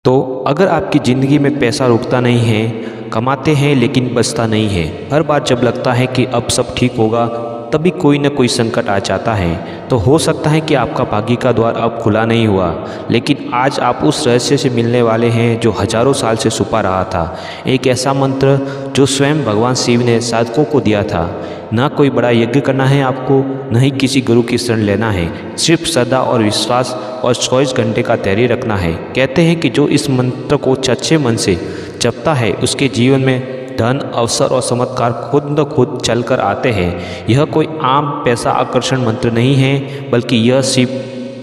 तो अगर आपकी ज़िंदगी में पैसा रुकता नहीं है, कमाते हैं लेकिन बचता नहीं है, हर बार जब लगता है कि अब सब ठीक होगा तभी कोई न कोई संकट आ जाता है, तो हो सकता है कि आपका भाग्य का द्वार अब खुला नहीं हुआ, लेकिन आज आप उस रहस्य से मिलने वाले हैं जो हजारों साल से छुपा रहा था। एक ऐसा मंत्र जो स्वयं भगवान शिव ने साधकों को दिया था। ना कोई बड़ा यज्ञ करना है आपको, न ही किसी गुरु की शरण लेना है, सिर्फ श्रद्धा और विश्वास और 24 घंटे का धैर्य रखना है। कहते हैं कि जो इस मंत्र को सच्चे मन से जपता है उसके जीवन में धन, अवसर और चमत्कार खुद ब खुद चल कर आते हैं। यह कोई आम पैसा आकर्षण मंत्र नहीं है, बल्कि यह शिव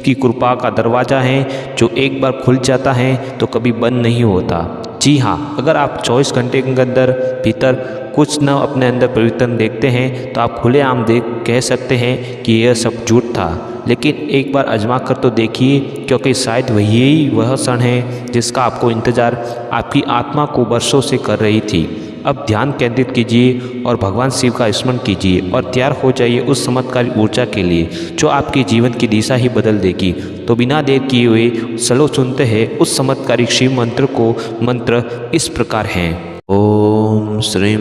की कृपा का दरवाज़ा है जो एक बार खुल जाता है तो कभी बंद नहीं होता। जी हाँ, अगर आप 24 घंटे के अंदर भीतर कुछ न अपने अंदर परिवर्तन देखते हैं तो आप खुलेआम कह सकते हैं कि यह सब झूठ था, लेकिन एक बार आजमा कर तो देखिए, क्योंकि शायद यही वह क्षण है जिसका आपको इंतज़ार आपकी आत्मा को वर्षों से कर रही थी। अब ध्यान केंद्रित कीजिए और भगवान शिव का स्मरण कीजिए और तैयार हो जाइए उस चमत्कारी ऊर्जा के लिए जो आपके जीवन की दिशा ही बदल देगी। तो बिना देर किए हुए चलो सुनते हैं उस चमत्कारी शिव मंत्र को। मंत्र इस प्रकार हैं। ओम श्रीं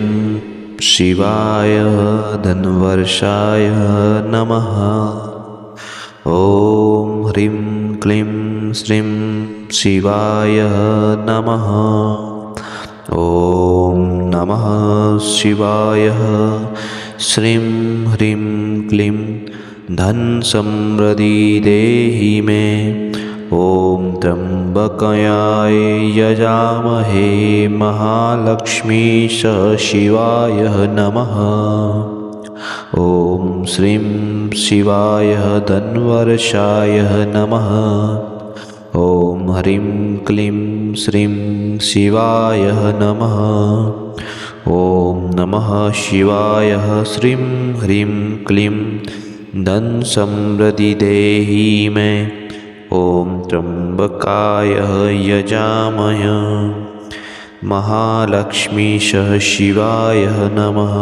शिवाय धनवर्षाय नमः। ओम ह्रीं क्लीं श्रीं शिवाय नमः। ओम नमः शिवाय। श्रीं ह्रीं क्लीं धन समृद्धि देहि मे। ओम त्र्यंबकाय यजामहे महालक्ष्मीश शिवाय नमः। ओम श्रीं शिवाय धनवर्षाय नमः। ओम ह्रीं क्लीं श्रीं शिवाय नमः। ओम नमः शिवाय। श्रीं ह्रीं क्लीं धन समृद्धि देहि मे। ओम त्र्यंबकाय यजामहे महालक्ष्मीश शिवाय नमः।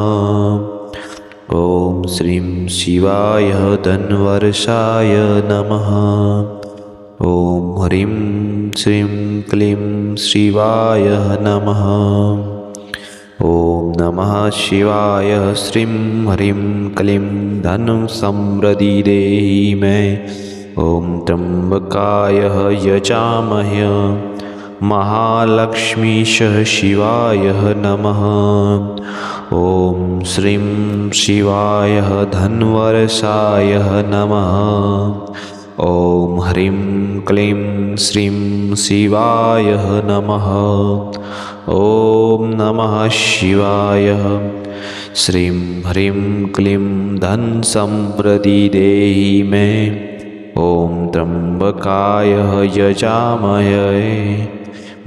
ओम श्रीं शिवाय धनवर्षाय नमः। ओम ह्रीं श्रीं क्लीं शिवाय नमः। ओम नमः शिवाय। श्रीं ह्रीं क्लीं धन समृद्धि देहि मे। ओम त्र्यंबकाय यजामहे महालक्ष्मीश शिवाय नमः। ओम श्रीं शिवाय धनवर्षाय नमः। ओम ह्रीं क्लीं श्रीं शिवाय नमः। ओम नमः शिवाय। श्रीं ह्रीं क्लीं धन समृद्धि देहि मे। ओम त्र्यंबकाय यजामहे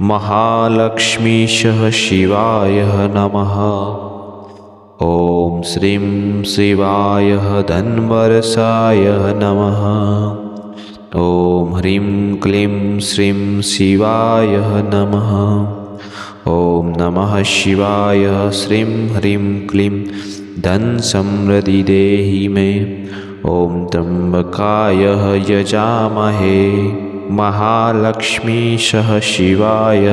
महालक्ष्मीश शिवाय नमः। ओम श्रीं शिवाय धनवर्षाय नमः। ओम ह्रीं क्लीं श्रीं शिवाय नमः। ओम नमः शिवाय। श्रीं ह्रीं क्लीं धन समृद्धि देहि मे। ओम त्र्यंबकाय यजामहे महालक्ष्मीश शिवाय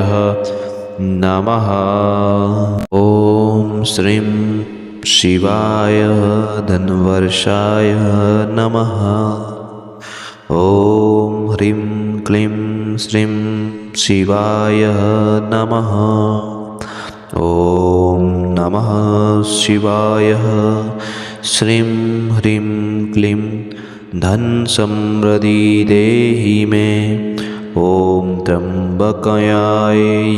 नमः। ओम श्रीं शिवाय धनवर्षाय नमः। ओम ह्रीं क्लीं श्रीं शिवाय नमः। ओम नमः शिवाय। श्रीं ह्रीं क्लीं धन समृद्धि देहि मे। ओम त्र्यंबकाय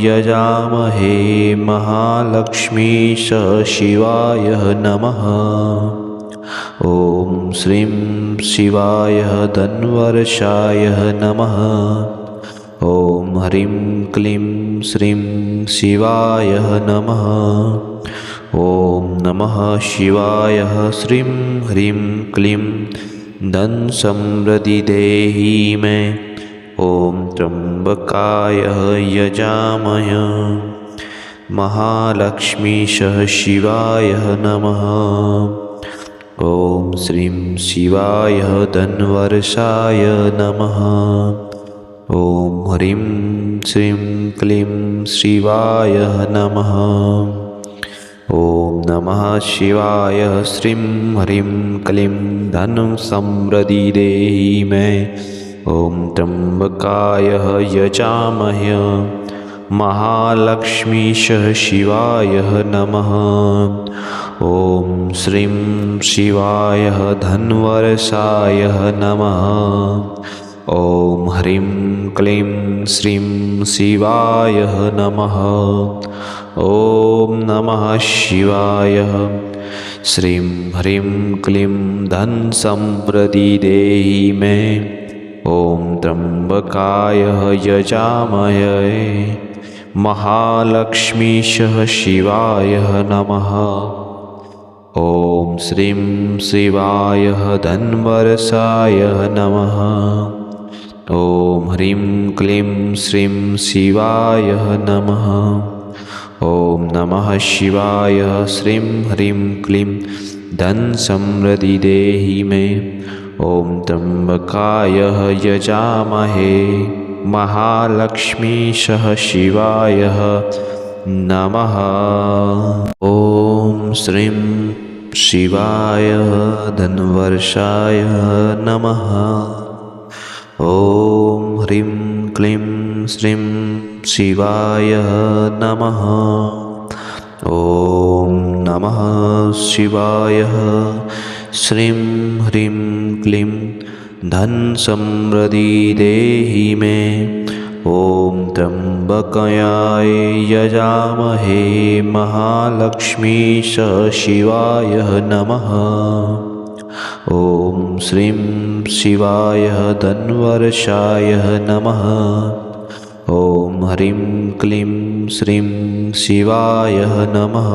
यजामहे महालक्ष्मीश शिवाय नमः। ओम श्रीं शिवाय धनवर्षाय नमः। ओम ह्रीं क्लीं श्रीं शिवाय नमः। ओम नमः शिवाय। श्रीं ह्रीं क्लीं धन समृद्धि देहि मे। ओम त्र्यंबकाय यजामहे महालक्ष्मीश शिवाय नमः। ओम श्रीं शिवाय धनवर्षाय नमः। ओम ह्रीं श्रीं क्लीं शिवाय नमः। ॐ नमः शिवाय। श्रीं ह्रीं क्लीं धनं समृद्धि देहि मे। ॐ त्र्यम्बकाय यजामहे महालक्ष्मीश शिवाय नमः। ॐ श्रीं शिवाय धन्वरसाय नमः। ॐ ह्रीं क्लीं श्रीं शिवाय नमः। ॐ नमः शिवाय। श्रीं ह्रीं क्लीं धन समृद्धि देहि मे। ॐ त्र्यम्बकाय यजामहे महालक्ष्मीश शिवाय नमः। ॐ श्रीं शिवाय धन्वरसाय नमः। ॐ ह्रीं क्लीं श्रीं शिवाय नमः। ॐ नमः शिवाय। श्रीं ह्रीं क्लीं धन समृद्धि देहि मे। ॐ त्र्यम्बकाय यजामहे महालक्ष्मीश शिवाय नमः। ॐ श्रीं शिवाय धन्वर्षाय नमः। ॐ ह्रीं क्लीं श्रीं शिवाय नमः। ॐ नमः शिवाय। श्रीं ह्रीं क्लीं धन समृद्धि देहि मे। ॐ त्र्यम्बकाय यजामहे महालक्ष्मीश शिवाय नमः। ॐ श्रीं शिवाय धन्वर्षाय नमः। ॐ ह्रीं क्लीं श्रीं शिवाय नमः।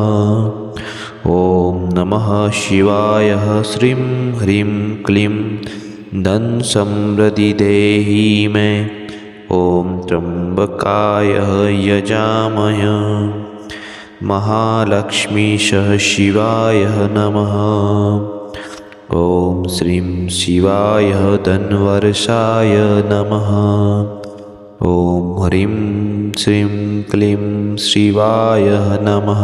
ॐ नमः शिवाय। श्रीं ह्रीं क्लीं धन समृद्धि देहि मे। ॐ त्र्यम्बकाय यजामहे महालक्ष्मीश शिवाय नमः। ॐ श्रीं शिवाय धन्वर्षाय नमः। ॐ ह्रीं श्रीं क्लीं शिवाय नमः।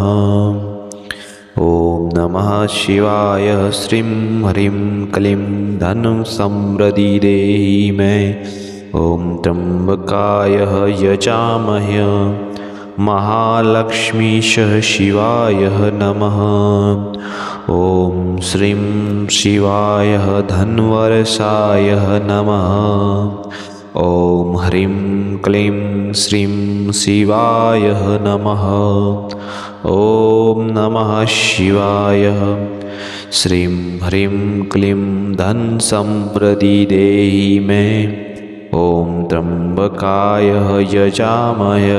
ॐ नमः शिवाय। श्रीं ह्रीं क्लीं धनं समृद्धि देहि मे। ॐ त्र्यम्बकाय यजामहे महालक्ष्मीश शिवाय नमः। ॐ श्रीं शिवाय धन्वरसाय नमः। ॐ ह्रीं क्लीं श्रीं शिवाय नमः। ॐ नमः शिवाय। श्रीं ह्रीं क्लीं धन समृद्धि देहि मे। ॐ त्र्यम्बकाय यजामहे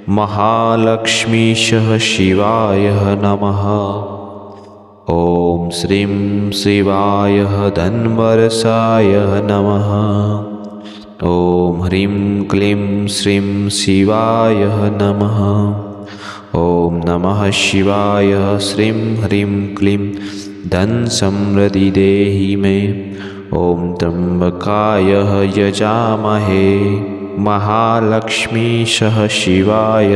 महालक्ष्मीश शिवाय नमः। ॐ श्रीं शिवाय धन्वरसाय नमः। ॐ ह्रीं क्लीं श्रीं शिवाय नमः। ॐ नमः शिवाय। श्रीं ह्रीं क्लीं धन समृद्धि देहि मे। ॐ त्र्यम्बकाय यजामहे महालक्ष्मीश शिवाय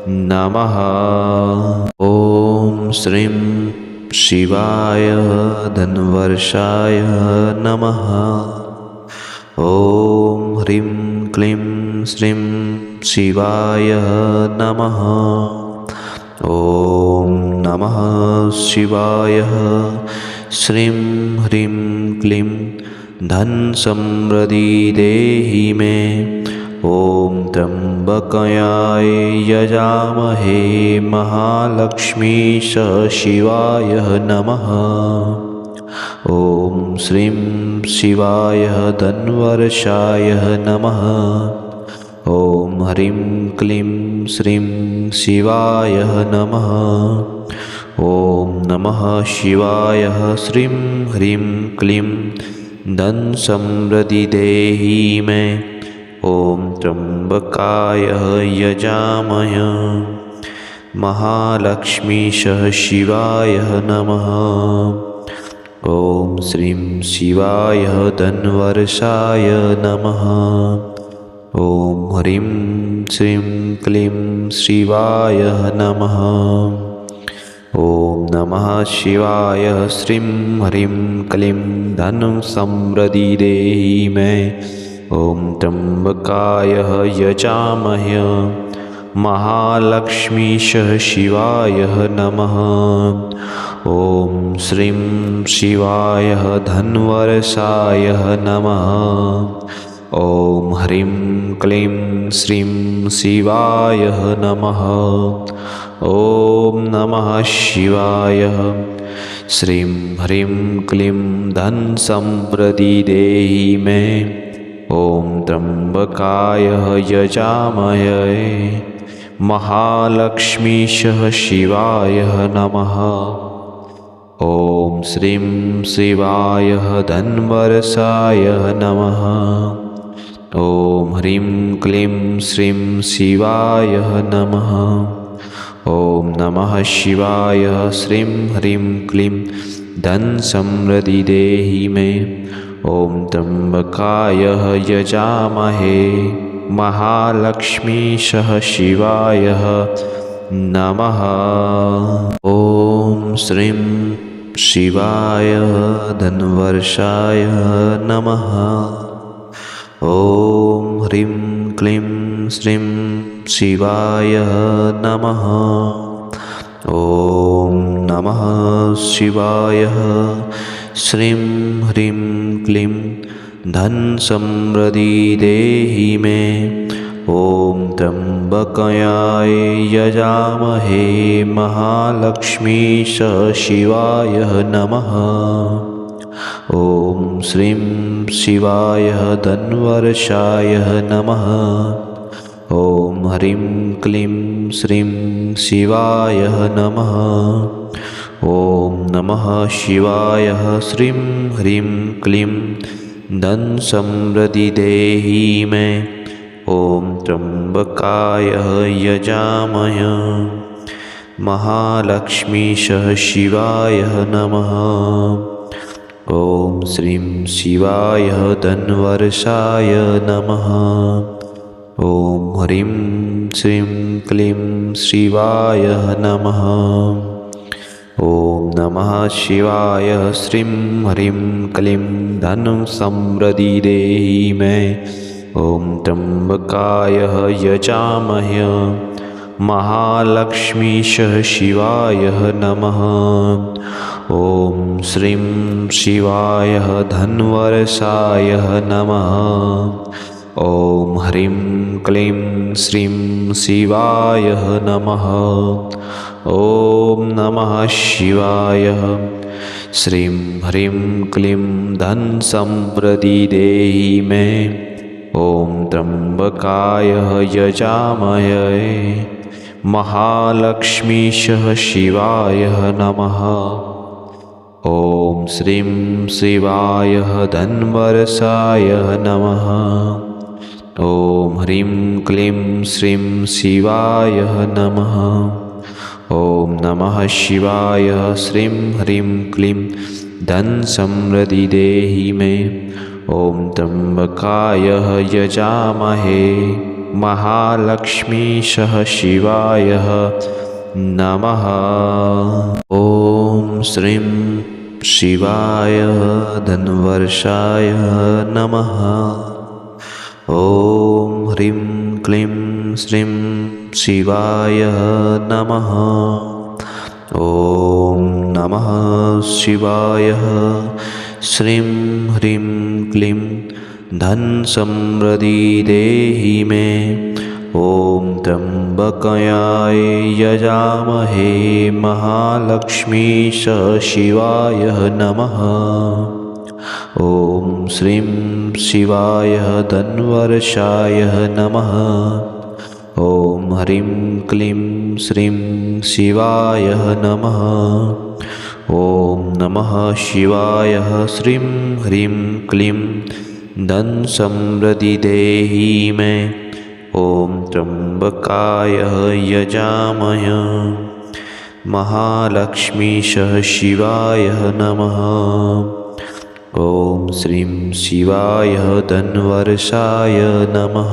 नमः। ॐ श्रीं शिवाय धन्वर्षाय नमः। ॐ ह्रीं क्लीं श्रीं शिवाय नमः। ॐ नमः शिवाय। श्रीं ह्रीं क्लीं धन समृद्धि देहि मे। ॐ त्र्यम्बकाय यजामहे महालक्ष्मीश शिवाय नमः। ॐ श्रीं शिवाय धन्वर्षाय नमः। ॐ ह्रीं क्लीं श्रीं शिवाय नमः। ॐ नमः शिवाय। श्रीं ह्रीं क्लीं धन समृद्धि देहि मे। ॐ त्र्यम्बकाय यजामहे महालक्ष्मीश शिवाय नमः। ॐ श्रीं शिवाय धन्वर्षाय नमः। ॐ ह्रीं श्रीं क्लीं शिवाय नमः। ॐ नमः शिवाय। श्रीं ह्रीं क्लीं धनं समृद्धि देहि मे। ॐ त्र्यम्बकाय यजामहे महालक्ष्मीश शिवाय नमः। ॐ श्रीं शिवाय धन्वरसाय नमः। ॐ ह्रीं क्लीं श्रीं शिवाय नमः। ॐ नमः शिवाय। श्रीं ह्रीं क्लीं धन समृद्धि देहि मे। ॐ त्र्यम्बकाय यजामहे महालक्ष्मीश शिवाय नमः। ॐ श्रीं शिवाय धन्वरसाय नमः। ॐ ह्रीं क्लीं श्रीं शिवाय नमः। ॐ नमः शिवाय। श्रीं ह्रीं क्लीं धन समृद्धि देहि मे। ॐ त्र्यम्बकाय यजामहे महालक्ष्मीश शिवाय नमः। ॐ श्रीं शिवाय धन्वर्षाय नमः। ॐ ह्रीं क्लीं श्रीं शिवाय नमः। ॐ नमः शिवाय। श्रीं ह्रीं क्लीं धन समृद्धि देहि मे। ॐ त्र्यम्बकाय यजामहे महालक्ष्मीश शिवाय नमः। ॐ श्रीं शिवाय धन्वर्षाय नमः। ॐ ह्रीं क्लीं श्रीं शिवाय नमः। ॐ नमः शिवाय। श्रीं ह्रीं क्लीं धन समृद्धि देहि मे। ॐ त्र्यम्बकाय यजामहे महालक्ष्मीश शिवाय नमः। ॐ श्रीं शिवाय धन्वर्षाय नमः। ॐ ह्रीं श्रीं क्लीं शिवाय नमः। ॐ नमः शिवाय। श्रीं ह्रीं क्लीं धनं समृद्धि देहि मे। ॐ त्र्यम्बकाय यजामहे महालक्ष्मीश शिवाय नमः। ॐ श्रीं शिवाय धन्वरसाय नमः। ॐ ह्रीं क्लीं श्रीं शिवाय नमः। ॐ नमः शिवाय। श्रीं ह्रीं क्लीं धन समृद्धि देहि मे। ॐ त्र्यम्बकाय यजामहे महालक्ष्मीश शिवाय नमः। ॐ श्रीं शिवाय धन्वरसाय नमः। ॐ ह्रीं क्लीं श्रीं शिवाय नमः। ॐ नमः शिवाय। श्रीं ह्रीं क्लीं धन समृद्धि देहि मे। ॐ त्र्यम्बकाय यजामहे महालक्ष्मीश शिवाय नमः। ॐ श्रीं शिवाय धन्वर्षाय नमः। ॐ ह्रीं क्लीं श्रीं शिवाय नमः। ॐ नमः शिवाय। श्रीं ह्रीं क्लीं धन समृद्धि देहि मे। ॐ त्र्यम्बकाय यजामहे महालक्ष्मीश शिवाय नमः। ॐ श्रीं शिवाय धन्वर्षाय नमः। ॐ ह्रीं क्लीं श्रीं शिवाय नमः। ॐ नमः शिवाय। श्रीं ह्रीं क्लीं धन समृद्धि देहि मे। ॐ त्र्यम्बकाय यजामहे महालक्ष्मीश शिवाय नमः। ॐ श्रीं शिवाय धन्वर्षाय नमः।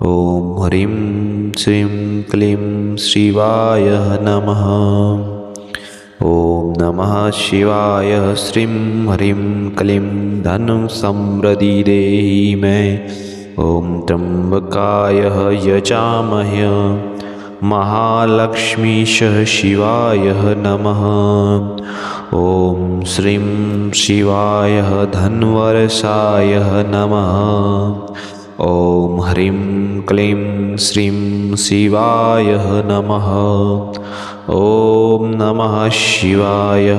ॐ ह्रीं श्रीं क्लीं शिवाय नमः। ॐ नमः शिवाय श्रीं ह्रीं क्लीं धनं समृद्धि देहि मे। ॐ त्र्यम्बकाय यजामहे महालक्ष्मीश शिवाय नमः। ॐ श्रीं शिवाय धन्वर्षाय नमः। ॐ ह्रीं क्लीं श्रीं शिवाय नमः। ॐ नमः शिवाय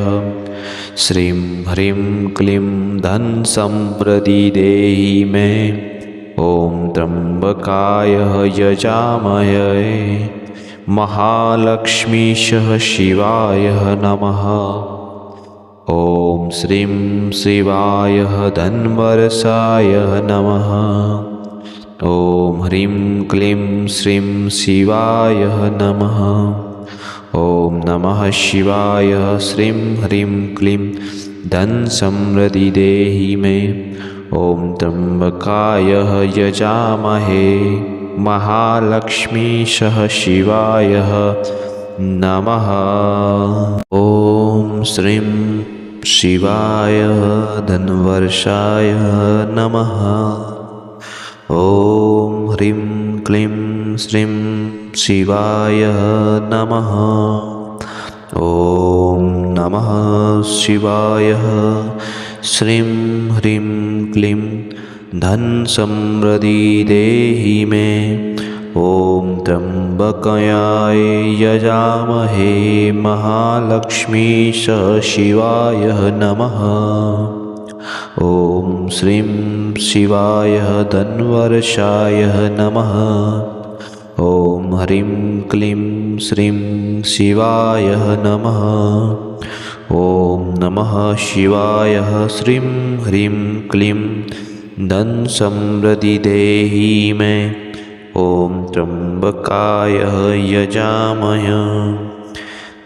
श्रीं ह्रीं क्लीं धन समृद्धि देहि मे। ॐ त्र्यम्बकाय यजामहे महालक्ष्मीश शिवाय नमः। ॐ श्रीं शिवाय धन्वर्षाय नमः। ॐ ह्रीं क्लीं श्रीं शिवाय नमः। ॐ नमः शिवाय श्रीं ह्रीं क्लीं धन समृद्धि देहि मे। ॐ त्र्यम्बकाय यजामहे महालक्ष्मीश शिवाय नमः। ॐ श्रीं शिवाय धन्वर्षाय नमः। ॐ ह्रीं क्लीं श्रीं शिवाय नमः। ॐ नमः शिवाय श्रीं ह्रीं क्लीं धन समृद्धि देहि मे। ॐ त्र्यम्बकाय यजामहे महालक्ष्मीश शिवाय नमः। ॐ श्रीं शिवाय धन्वर्षाय नमः। ॐ ह्रीं क्लीं श्रीं शिवाय नमः। ॐ नमः शिवाय श्रीं ह्रीं क्लीं धन समृद्धि देहि मे। ॐ त्र्यम्बकाय यजामहे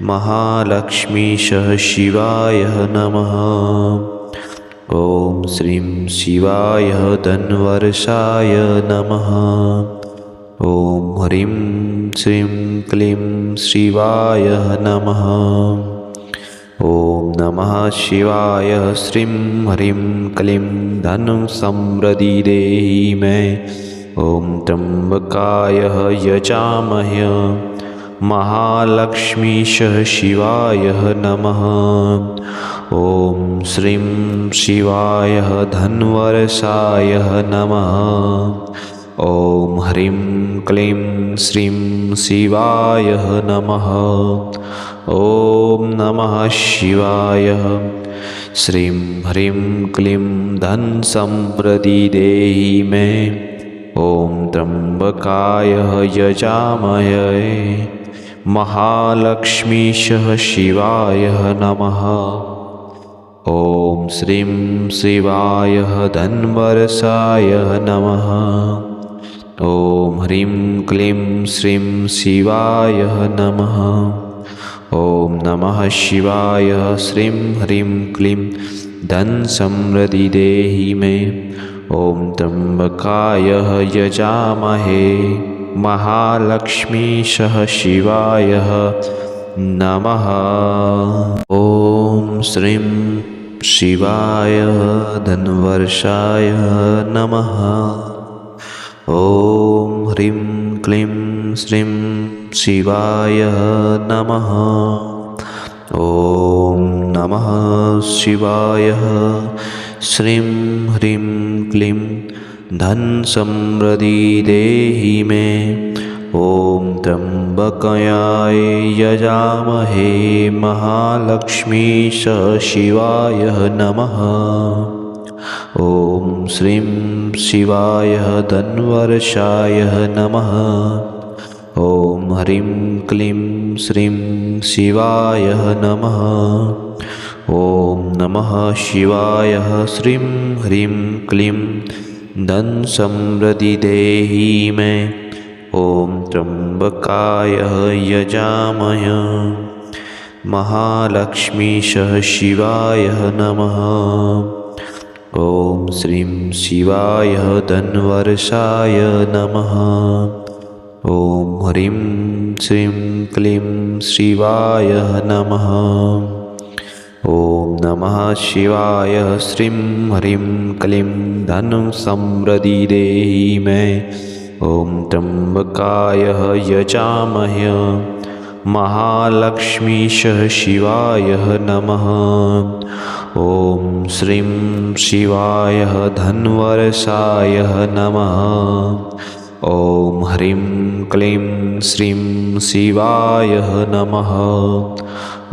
महालक्ष्मीश शिवाय नमः। ॐ श्रीं शिवाय धन्वर्षाय नमः। ॐ ह्रीं श्रीं क्लीं शिवाय नमः। ॐ नमः शिवाय श्रीं ह्रीं क्लीं धन समृद्धि देहि मे। ॐ त्र्यम्बकाय यजामहे महालक्ष्मीश शिवाय नमः। ॐ श्रीं शिवाय धन्वर्षाय नमः। ॐ ह्रीं क्लीं श्रीं शिवाय नमः। ॐ नमः शिवाय श्रीं ह्रीं क्लीं धन समृद्धि देहि मे। ॐ त्र्यम्बकाय यजामहे महालक्ष्मीश शिवाय नमः। ॐ श्रीं शिवाय धन्वर्षाय नमः। ॐ ह्रीं क्लीं श्रीं शिवाय नमः। ॐ नमः शिवाय श्रीं ह्रीं क्लीं धन समृद्धि देहि मे। ॐ त्र्यम्बकाय यजामहे महालक्ष्मीश शिवाय नमः। ॐ श्रीं शिवाय धन्वर्षाय नमः। ॐ ह्रीं क्लीं श्रीं शिवाय नमः। ॐ नमः शिवाय श्रीं ह्रीं क्लीं धन समृद्धि देहि मे। ॐ त्र्यम्बकाय यजामहे महालक्ष्मीश शिवाय नमः। ॐ श्रीं शिवाय धन्वर्षाय नमः। ॐ ह्रीं क्लीं श्रीं शिवाय नमः। ॐ नमः शिवाय श्रीं ह्रीं क्लीं धन समृद्धि देहि मे। ॐ त्र्यम्बकाय यजामहे महालक्ष्मीशः शिवाय नमः। ॐ श्रीं शिवाय धन्वर्षाय नमः। ॐ ह्रीं श्रीं क्लीं शिवाय नमः। ॐ नमः शिवाय श्रीं ह्रीं क्लीं धनं समृद्धि देहि मे। ॐ त्र्यम्बकाय यजामहे महालक्ष्मीशः शिवाय नमः। ॐ श्रीं शिवाय धन्वर्षाय नमः। ॐ ह्रीं क्लीं श्रीं शिवाय नमः।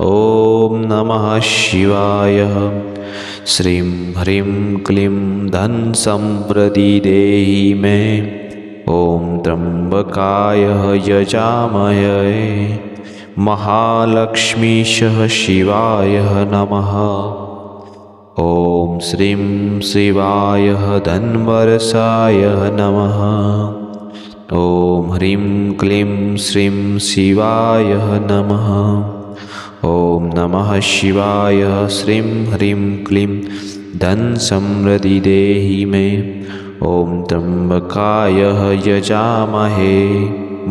ॐ नमः शिवाय श्रीं ह्रीं क्लीं धन समृद्धि देहि मे। ॐ त्र्यम्बकाय यजामहे महालक्ष्मीशः शिवाय नमः। ॐ श्रीं शिवाय धन्वर्षाय नमः। ॐ ह्रीं क्लीं श्रीं शिवाय नमः। ॐ नमः शिवाय श्रीं ह्रीं क्लीं धन समृद्धि देहि मे। ॐ त्र्यम्बकाय यजामहे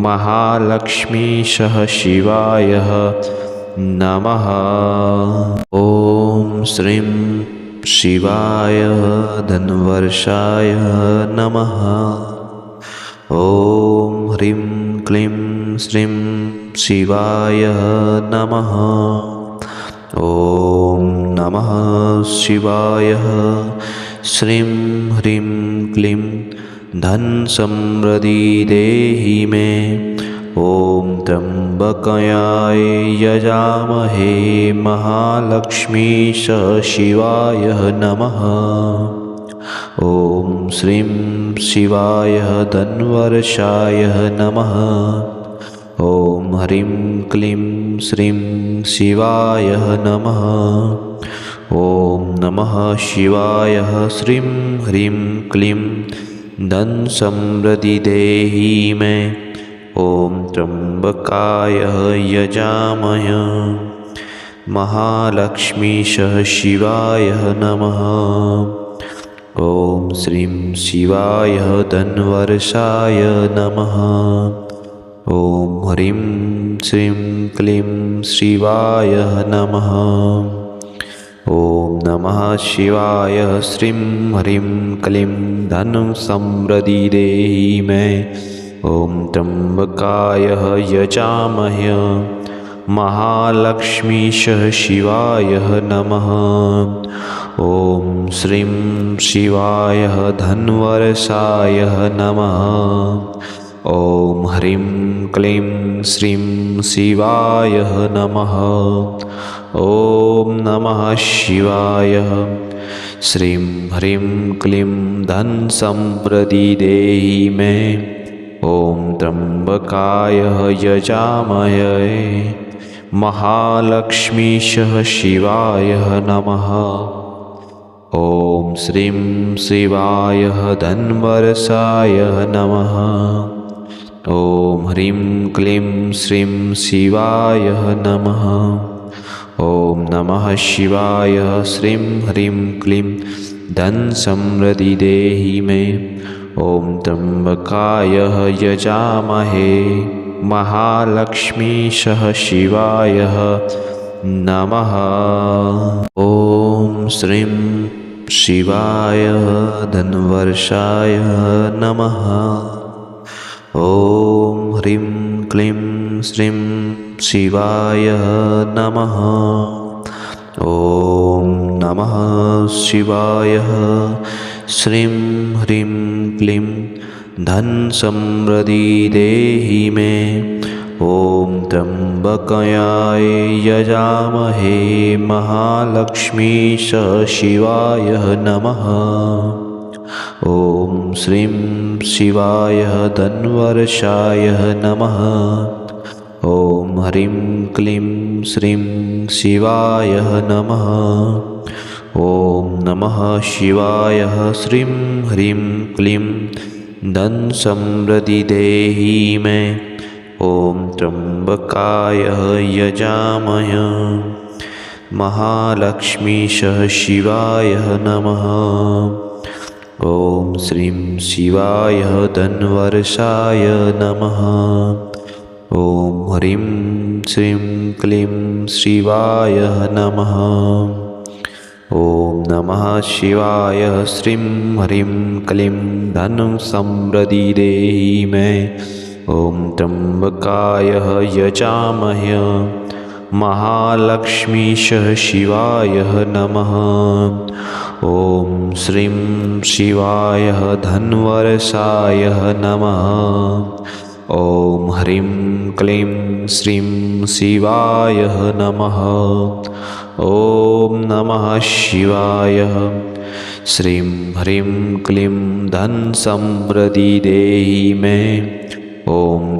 महालक्ष्मीशः शिवाय नमः। ॐ श्रीं शिवाय धन्वर्षाय नमः। ॐ ह्रीं क्लीं श्रीं शिवाय नमः। ॐ नमः शिवाय श्रीं ह्रीं क्लीं धन समृद्धि देहि मे। ॐ त्र्यम्बकाय यजामहे महालक्ष्मीशः शिवाय नमः। ॐ श्रीं शिवाय धन्वर्षाय नमः। ॐ ह्रीं क्लीं श्रीं शिवाय नमः। ॐ नमः शिवाय श्रीं ह्रीं क्लीं धन समृद्धि देहि मे। ॐ त्र्यम्बकाय यजामहे महालक्ष्मीशः शिवाय नमः। ॐ श्रीं शिवाय धन्वर्षाय नमः। ॐ ह्रीं श्रीं क्लीं शिवाय नमः। ॐ नमः शिवाय श्रीं ह्रीं क्लीं धनं समृद्धि देहि मे। ॐ त्र्यम्बकाय यजामहे महालक्ष्मीशः शिवाय नमः। ॐ श्रीं शिवाय धन्वर्षाय नमः। ॐ ह्रीं क्लीं श्रीं शिवाय नमः। ॐ नमः शिवाय श्रीं ह्रीं क्लीं धन समृद्धि देहि मे। ॐ त्र्यम्बकाय यजामहे महालक्ष्मीशः शिवाय नमः। ॐ श्रीं शिवाय धन्वर्षाय नमः। ॐ ह्रीं क्लीं श्रीं शिवाय नमः। ॐ नमः शिवाय श्रीं ह्रीं क्लीं धन समृद्धि देहि मे। ॐ त्र्यम्बकाय यजामहे महालक्ष्मीशः शिवाय नमः। ॐ श्रीं शिवाय धन्वर्षाय नमः। ॐ ह्रीं क्लीं श्रीं शिवाय नमः। ॐ नमः शिवाय श्रीं ह्रीं क्लीं धन समृद्धि देहि मे। ॐ त्र्यम्बकाय यजामहे महालक्ष्मीशः शिवाय नमः। ॐ श्रीं शिवाय धन्वर्षाय नमः। ॐ ह्रीं क्लीं श्रीं शिवाय नमः। ॐ नमः शिवाय श्रीं ह्रीं क्लीं धन समृद्धि देहि मे। ॐ त्र्यम्बकाय यजामहे महालक्ष्मीशः शिवाय नमः। ॐ श्रीं शिवाय धन्वर्षाय नमः। ॐ ह्रीं श्रीं क्लीं शिवाय नमः। ॐ नमः शिवाय श्रीं ह्रीं क्लीं धनं समृद्धि देहि मे। ॐ त्र्यम्बकाय यजामहे महालक्ष्मीशः शिवाय नमः। ॐ श्रीं शिवाय धन्वर्षाय नमः। ॐ ह्रीं क्लीं श्रीं शिवाय नमः। ॐ नमः शिवाय श्रीं ह्रीं क्लीं धन समृद्धि देहि मे। ॐ